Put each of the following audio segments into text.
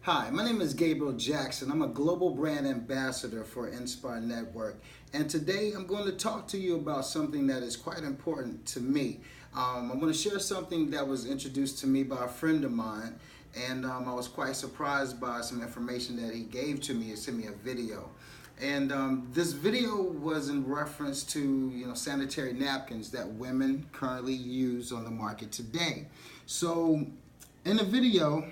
Hi, my name is Gabriel Jackson. I'm a global brand ambassador for Inspire Network. And today I'm going to talk to you about something that is quite important to me. I'm going to share something that was introduced to me by a friend of mine. And I was quite surprised by some information that he gave to me. He sent me a video. And this video was in reference to sanitary napkins that women currently use on the market today. So in the video,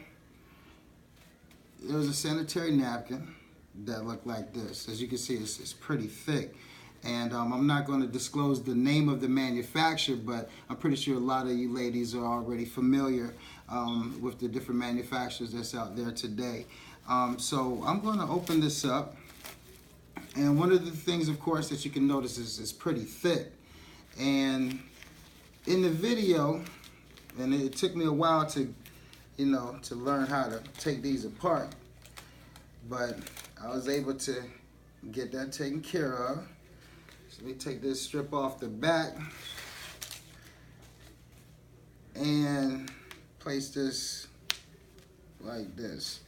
there was a sanitary napkin that looked like this. As you can see, it's pretty thick. And I'm not going to disclose the name of the manufacturer, but I'm pretty sure a lot of you ladies are already familiar with the different manufacturers that's out there today. So I'm going to open this up. And one of the things, of course, that you can notice is it's pretty thick. And in the video, and it took me a while to learn how to take these apart. But I was able to get that taken care of. So let me take this strip off the back and place this like this.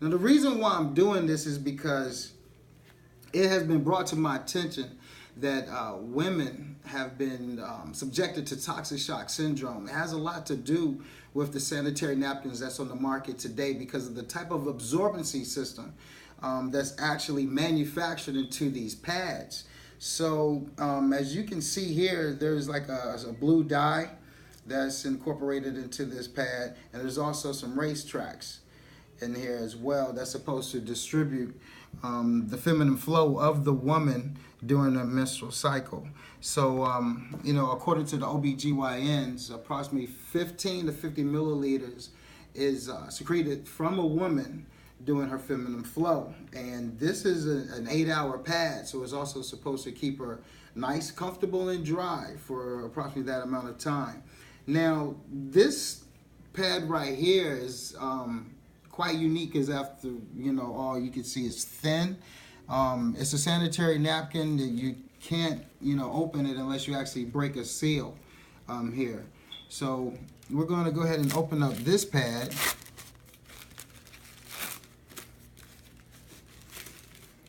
Now the reason why I'm doing this is because it has been brought to my attention that women have been subjected to toxic shock syndrome. It has a lot to do with the sanitary napkins that's on the market today because of the type of absorbency system that's actually manufactured into these pads. So as you can see here, there's like a blue dye that's incorporated into this pad, and there's also some racetracks in here as well that's supposed to distribute the feminine flow of the woman during the menstrual cycle. So, according to the OBGYNs, approximately 15 to 50 milliliters is secreted from a woman during her feminine flow. And this is an 8-hour pad, so it's also supposed to keep her nice, comfortable, and dry for approximately that amount of time. Now, this pad right here is quite unique, as after all you can see is thin. It's a sanitary napkin that you can't open it unless you actually break a seal here. So we're going to go ahead and open up this pad,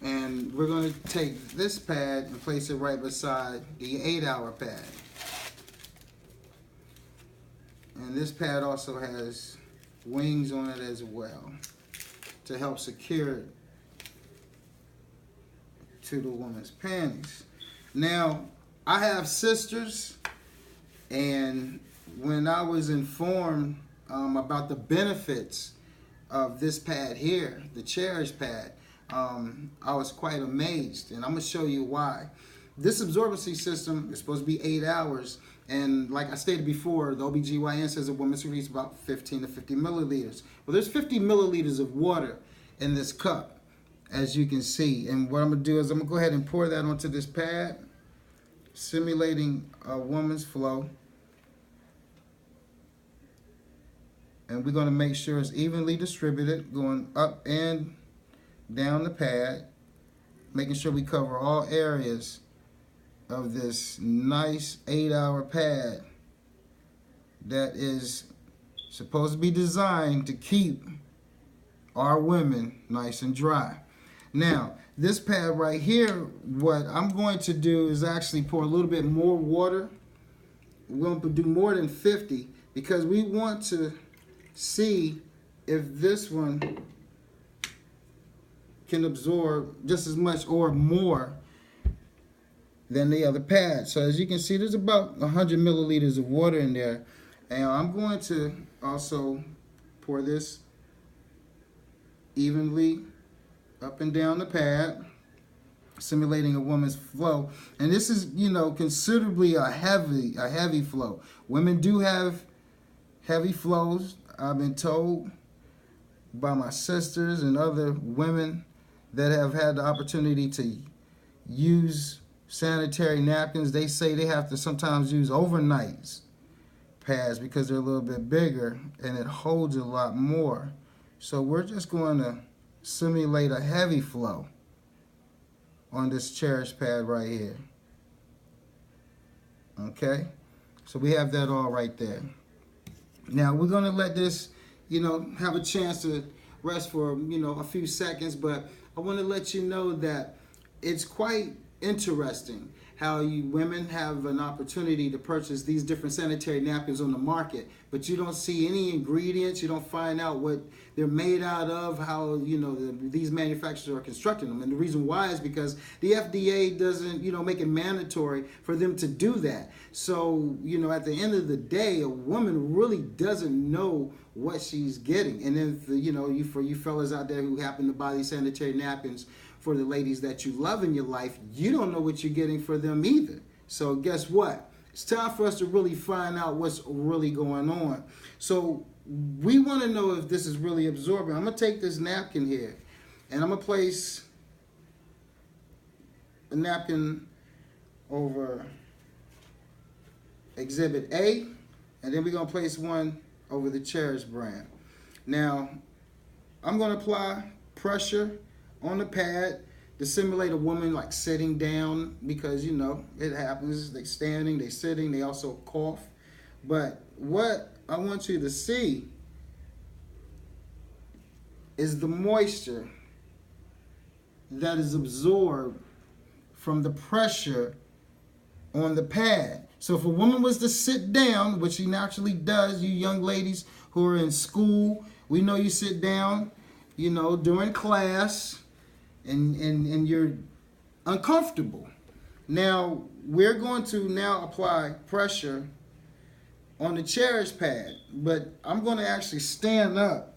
and we're going to take this pad and place it right beside the 8-hour pad. And this pad also has wings on it as well to help secure it to the woman's panties. Now, I have sisters, and when I was informed about the benefits of this pad here, the Cherish pad, I was quite amazed, and I'm going to show you why. This absorbency system is supposed to be 8 hours, and like I stated before, the OBGYN says a woman secretes about 15 to 50 milliliters. Well, there's 50 milliliters of water in this cup, as you can see. And what I'm going to do is I'm going to go ahead and pour that onto this pad, simulating a woman's flow. And we're going to make sure it's evenly distributed, going up and down the pad, making sure we cover all areas of this nice 8-hour pad that is supposed to be designed to keep our women nice and dry. Now, this pad right here, what I'm going to do is actually pour a little bit more water. We're going to do more than 50 because we want to see if this one can absorb just as much or more than the other pad. So as you can see, there's about 100 milliliters of water in there. And I'm going to also pour this evenly up and down the pad, simulating a woman's flow. And this is, considerably a heavy flow. Women do have heavy flows. I've been told by my sisters and other women that have had the opportunity to use sanitary napkins. They say they have to sometimes use overnight pads because they're a little bit bigger and it holds a lot more. So we're just going to simulate a heavy flow on this Cherish pad right here. Okay, so we have that all right there. Now we're going to let this have a chance to rest for, a few seconds, but I want to let you know that it's quite interesting how you women have an opportunity to purchase these different sanitary napkins on the market, but you don't see any ingredients. You don't find out what they're made out of, how these manufacturers are constructing them. And the reason why is because the FDA doesn't make it mandatory for them to do that. So at the end of the day, a woman really doesn't know what she's getting. And then for you fellas out there who happen to buy these sanitary napkins for the ladies that you love in your life, you don't know what you're getting for them either. So guess what? It's time for us to really find out what's really going on. So we want to know if this is really absorbing. I'm going to take this napkin here, and I'm going to place a napkin over Exhibit A, and then we're going to place one over the Cherish brand. Now, I'm going to apply pressure on the pad to simulate a woman like sitting down, because it happens. They standing, they sitting, they also cough. But what I want you to see is the moisture that is absorbed from the pressure on the pad. So if a woman was to sit down, which she naturally does, you young ladies who are in school, we know you sit down, during class, and you're uncomfortable. Now, we're going to now apply pressure on the Cherish pad, but I'm going to actually stand up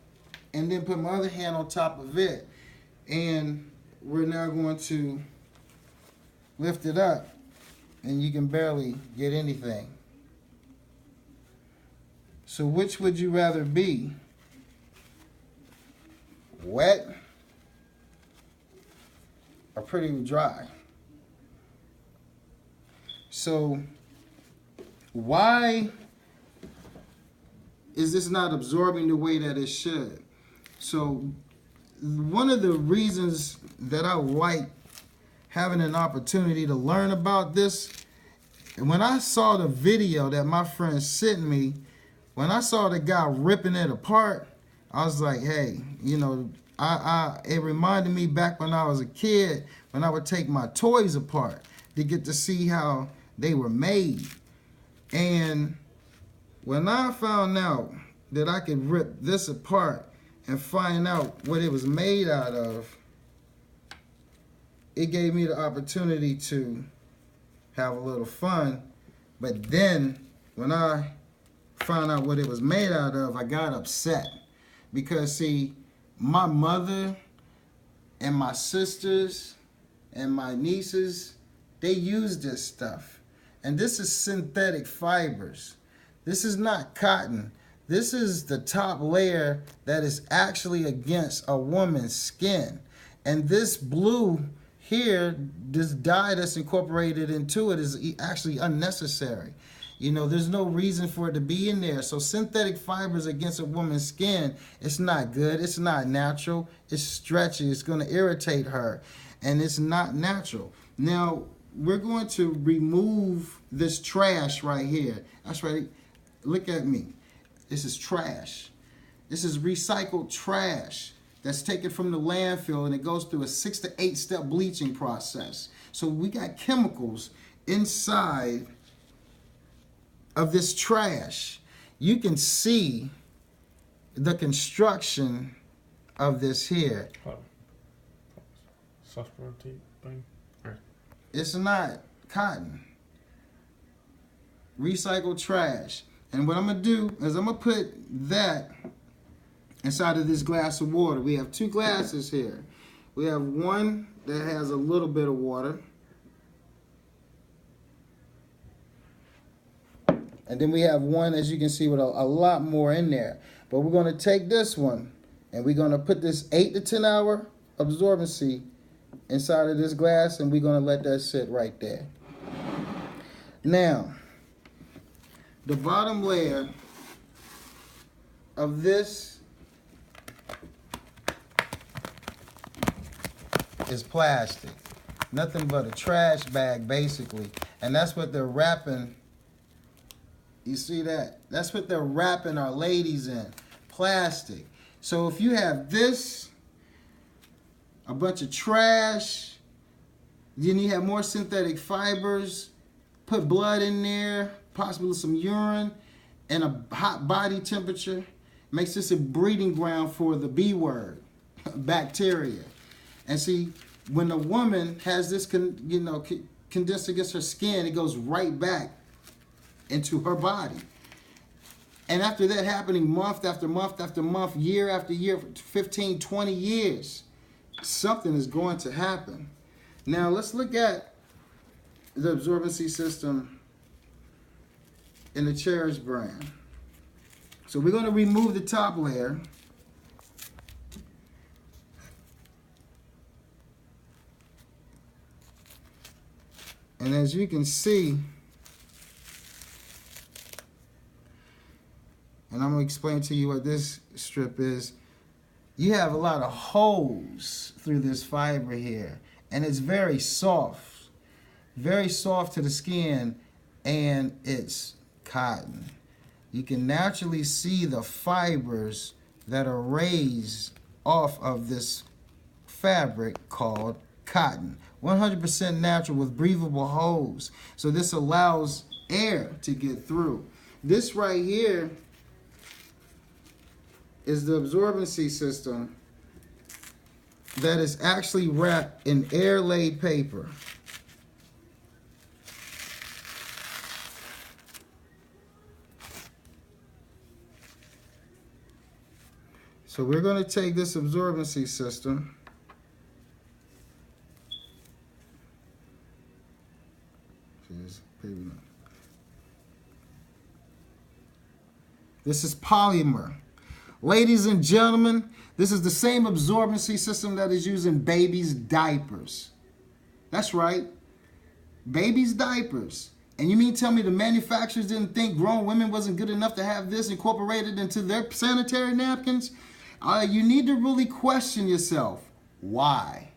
and then put my other hand on top of it, and we're now going to lift it up, and you can barely get anything. So which would you rather be? Wet or pretty dry? So why is this not absorbing the way that it should? So one of the reasons that I like having an opportunity to learn about this, and when I saw the video that my friend sent me, when I saw the guy ripping it apart, I was like, hey, it reminded me back when I was a kid, when I would take my toys apart to get to see how they were made. And when I found out that I could rip this apart and find out what it was made out of, it gave me the opportunity to have a little fun. But then when I found out what it was made out of, I got upset. Because see, my mother and my sisters and my nieces, they use this stuff. And this is synthetic fibers. This is not cotton. This is the top layer that is actually against a woman's skin. And this blue here, this dye that's incorporated into it, is actually unnecessary. There's no reason for it to be in there. So synthetic fibers against a woman's skin, it's not good. It's not natural. It's stretchy. It's going to irritate her. And it's not natural. Now, we're going to remove this trash right here. That's right. Look at me. This is trash. This is recycled trash that's taken from the landfill, and it goes through a 6 to 8 step bleaching process. So we got chemicals inside of this trash. You can see the construction of this here. Software tape thing? It's not cotton. Recycled trash. And what I'm going to do is I'm going to put that inside of this glass of water. We have 2 glasses here. We have one that has a little bit of water. And then we have one, as you can see, with a lot more in there. But we're going to take this one, and we're going to put this 8 to 10 hour absorbency inside of this glass, and we're going to let that sit right there. Now, the bottom layer of this is plastic. Nothing but a trash bag, basically. And that's what they're wrapping. You see that? That's what they're wrapping our ladies in. Plastic. So if you have this, a bunch of trash, then you have more synthetic fibers, put blood in there, possibly some urine, and a hot body temperature, makes this a breeding ground for the B word, bacteria. And see, when a woman has this, condensed against her skin, it goes right back into her body. And after that happening month after month after month, year after year, 15, 20 years, something is going to happen. Now let's look at the absorbency system in the Cherish brand. So we're going to remove the top layer. And as you can see, and I'm going to explain to you what this strip is, you have a lot of holes through this fiber here. And it's very soft to the skin, and it's cotton. You can naturally see the fibers that are raised off of this fabric called cotton. 100% natural with breathable holes. So this allows air to get through. This right here is the absorbency system that is actually wrapped in air-laid paper. So we're going to take this absorbency system This is polymer. Ladies and gentlemen, this is the same absorbency system that is used in babies' diapers. That's right. Babies' diapers. And you mean tell me the manufacturers didn't think grown women wasn't good enough to have this incorporated into their sanitary napkins? You need to really question yourself. Why?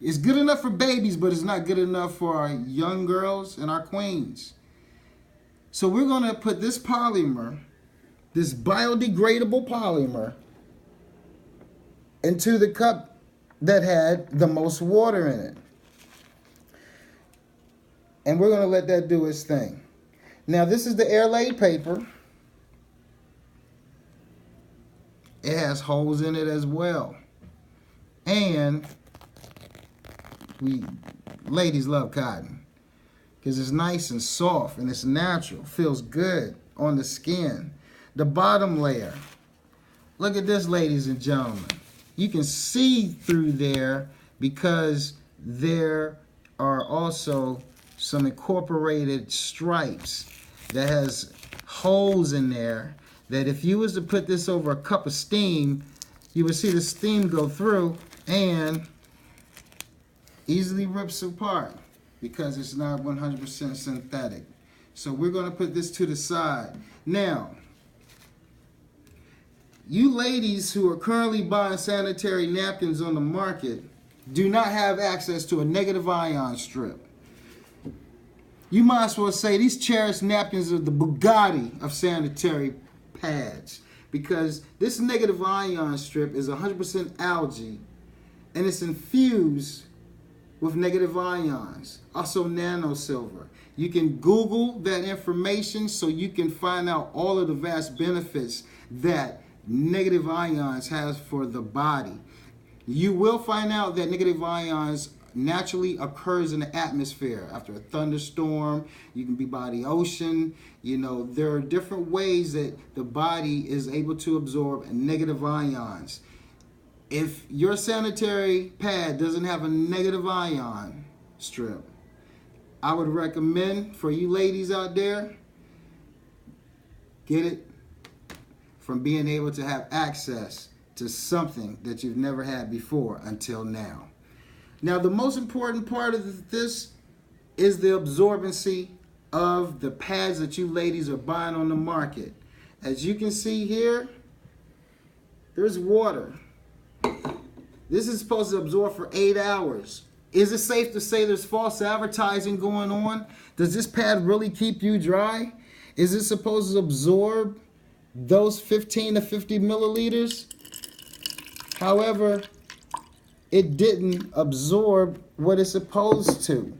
It's good enough for babies, but it's not good enough for our young girls and our queens. So we're going to put this polymer, this biodegradable polymer, into the cup that had the most water in it. And we're going to let that do its thing. Now, this is the air-laid paper. It has holes in it as well. And ladies love cotton because it's nice and soft and it's natural. Feels good on the skin. The bottom layer. Look at this, ladies and gentlemen. You can see through there because there are also some incorporated stripes that has holes in there that if you was to put this over a cup of steam, you would see the steam go through and easily rips apart because it's not 100% synthetic. So we're going to put this to the side. Now, you ladies who are currently buying sanitary napkins on the market do not have access to a negative ion strip. You might as well say these Cherish napkins are the Bugatti of sanitary pads because this negative ion strip is 100% algae and it's infused with negative ions, also nanosilver. You can Google that information so you can find out all of the vast benefits that negative ions has for the body. You will find out that negative ions naturally occurs in the atmosphere after a thunderstorm. You can be by the ocean. You know, there are different ways that the body is able to absorb negative ions. If your sanitary pad doesn't have a negative ion strip, I would recommend for you ladies out there, get it from being able to have access to something that you've never had before until now. Now, the most important part of this is the absorbency of the pads that you ladies are buying on the market. As you can see here, there's water. This is supposed to absorb for 8 hours. Is it safe to say there's false advertising going on? Does this pad really keep you dry? Is it supposed to absorb those 15 to 50 milliliters. However, it didn't absorb what it's supposed to.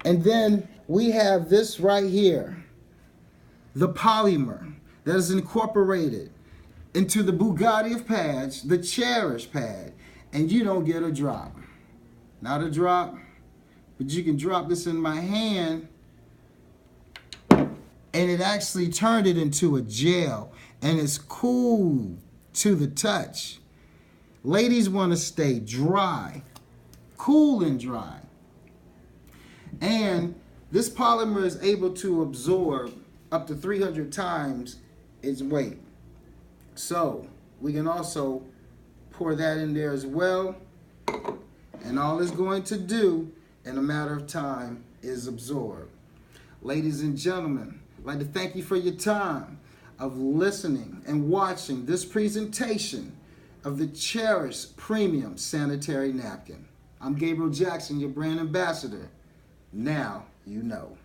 And then we have this right here, the polymer that is incorporated into the Bugatti of pads, the Cherish pad, and you don't get a drop. Not a drop, but you can drop this in my hand, and it actually turned it into a gel, and it's cool to the touch. Ladies want to stay dry, cool and dry. And this polymer is able to absorb up to 300 times its weight. So we can also pour that in there as well. And all it's going to do in a matter of time is absorb. Ladies and gentlemen, I'd like to thank you for your time of listening and watching this presentation of the Cherish Premium Sanitary Napkin. I'm Gabriel Jackson, your brand ambassador. Now you know.